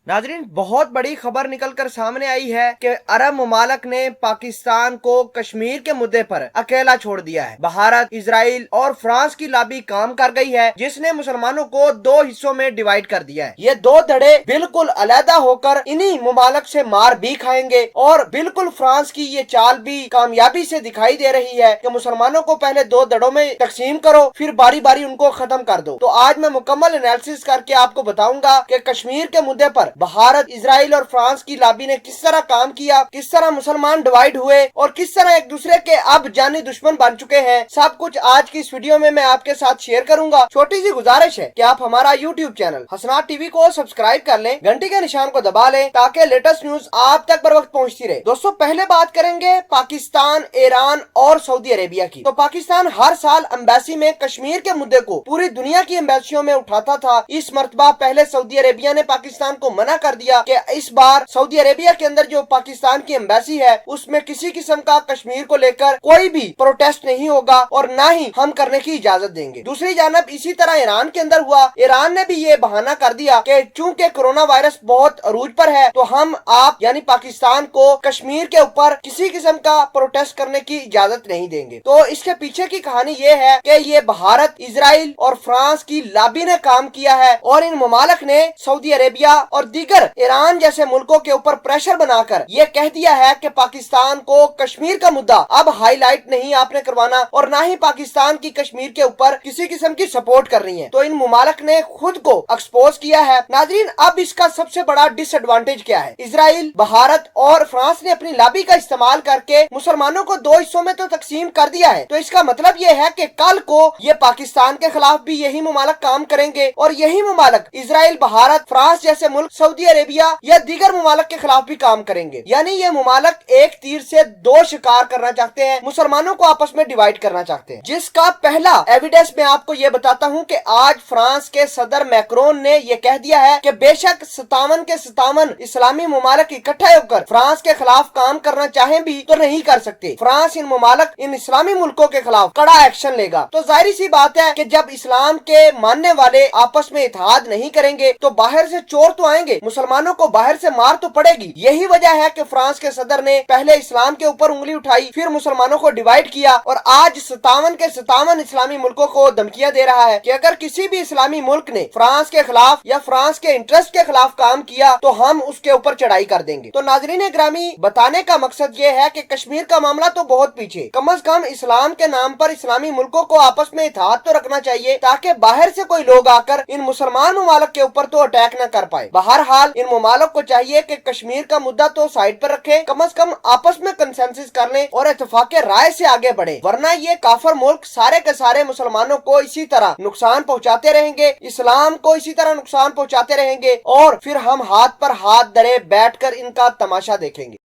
नाजरीन, बहुत बड़ी खबर निकलकर सामने आई है कि अरब ममालक ने पाकिस्तान को कश्मीर के मुद्दे पर अकेला छोड़ दिया है। भारत, इजराइल और फ्रांस की लॉबी काम कर गई है, जिसने मुसलमानों को दो हिस्सों में डिवाइड कर दिया है। ये दो धड़े बिल्कुल अलहदा होकर इन्हीं ममालक से मार भी खाएंगे और बिल्कुल फ्रांस की ये चाल भी कामयाबी से दिखाई दे रही है कि मुसलमानों को पहले दो धड़ों में तकसीम करो, फिर बारी बारी उनको खत्म कर दो। तो आज मैं मुकम्मल एनालिसिस करके आपको बताऊंगा कि कश्मीर के मुद्दे पर भारत, इजराइल और फ्रांस की लॉबी ने किस तरह काम किया, किस तरह मुसलमान डिवाइड हुए और किस तरह एक दूसरे के अब जानी दुश्मन बन चुके हैं। सब कुछ आज की इस वीडियो में मैं आपके साथ शेयर करूंगा। छोटी सी गुजारिश है कि आप हमारा यूट्यूब चैनल हसनात टीवी को सब्सक्राइब कर लें, घंटी के निशान को दबा लें ताकि लेटेस्ट न्यूज आप तक बर वक्त पहुंचती रहे। दोस्तों, पहले बात करेंगे पाकिस्तान, ईरान और सऊदी अरेबिया की। तो पाकिस्तान हर साल एम्बेसी में कश्मीर के मुद्दे को पूरी दुनिया की एम्बेसियों में उठाता था। इस मर्तबा पहले सऊदी अरेबिया ने पाकिस्तान को मना कर दिया कि इस बार सऊदी अरेबिया के अंदर जो पाकिस्तान की एम्बेसी है उसमें किसी किस्म का कश्मीर को लेकर कोई भी प्रोटेस्ट नहीं होगा और ना ही हम करने की इजाजत देंगे। दूसरी जानब इसी तरह ईरान के अंदर हुआ। ईरान ने भी ये बहाना कर दिया कि चूंकि कोरोना वायरस बहुत अरूज पर है तो हम आप यानी पाकिस्तान को कश्मीर के ऊपर किसी किस्म का प्रोटेस्ट करने की इजाजत नहीं देंगे। तो इसके पीछे की कहानी ये है कि ये भारत, इजराइल और फ्रांस की लॉबी ने काम किया है और इन ममालक ने सऊदी अरेबिया और दीगर ईरान जैसे मुल्कों के ऊपर प्रेशर बनाकर ये कह दिया है कि पाकिस्तान को कश्मीर का मुद्दा अब हाईलाइट नहीं आपने करवाना और ना ही पाकिस्तान की कश्मीर के ऊपर किसी किस्म की सपोर्ट कर रही है। तो इन ममालक ने खुद को एक्सपोज किया है। नाजरीन, अब इसका सबसे बड़ा डिसएडवांटेज क्या है? इजराइल, भारत और फ्रांस ने अपनी लॉबी का इस्तेमाल करके मुसलमानों को दो हिस्सों में तो तकसीम कर दिया है। तो इसका मतलब ये है कि कल को ये पाकिस्तान के खिलाफ भी यही ममालक काम करेंगे और यही ममालक इजराइल, भारत, फ्रांस जैसे मुल्क, सऊदी अरेबिया या दीगर ममालक के खिलाफ भी काम करेंगे। यानी ये ममालक एक तीर से दो शिकार करना चाहते हैं, मुसलमानों को आपस में डिवाइड करना चाहते हैं। जिसका पहला एविडेंस मैं आपको ये बताता हूँ कि आज फ्रांस के सदर मैक्रोन ने ये कह दिया है कि बेशक 57 के 57 इस्लामी ममालक इकट्ठे होकर फ्रांस के खिलाफ काम करना चाहें भी तो नहीं कर सकते। फ्रांस इन ममालक, इन इस्लामी मुल्कों के खिलाफ कड़ा एक्शन लेगा। तो जाहिर सी बात है कि जब इस्लाम के मानने वाले आपस में इत्तेहाद नहीं करेंगे तो बाहर से चोर तो आएंगे, मुसलमानों को बाहर से मार तो पड़ेगी। यही वजह है कि फ्रांस के सदर ने पहले इस्लाम के ऊपर उंगली उठाई, फिर मुसलमानों को डिवाइड किया और आज 57 के 57 इस्लामी मुल्कों को धमकियां दे रहा है कि अगर किसी भी इस्लामी मुल्क ने फ्रांस के खिलाफ या फ्रांस के इंटरेस्ट के खिलाफ काम किया तो हम उसके ऊपर चढ़ाई कर देंगे। तो नाजरीन ग्रामी, बताने का मकसद ये है कि कश्मीर का मामला तो बहुत पीछे, कम से कम इस्लाम के नाम पर इस्लामी मुल्कों को आपस में इत्तेहाद तो रखना चाहिए ताकि बाहर से कोई लोग आकर इन मुसलमान ममालक के ऊपर तो अटैक न कर पाए। बहरहाल इन ममालक को चाहिए कि कश्मीर का मुद्दा तो साइड पर रखें, कम से कम आपस में कंसेंसस कर लें और इत्तेफाक राय से आगे बढ़े, वरना ये काफिर मुल्क सारे के सारे मुसलमानों को इसी तरह नुकसान पहुंचाते रहेंगे, इस्लाम को इसी तरह नुकसान पहुंचाते रहेंगे और फिर हम हाथ पर हाथ धरे बैठकर इनका तमाशा देखेंगे।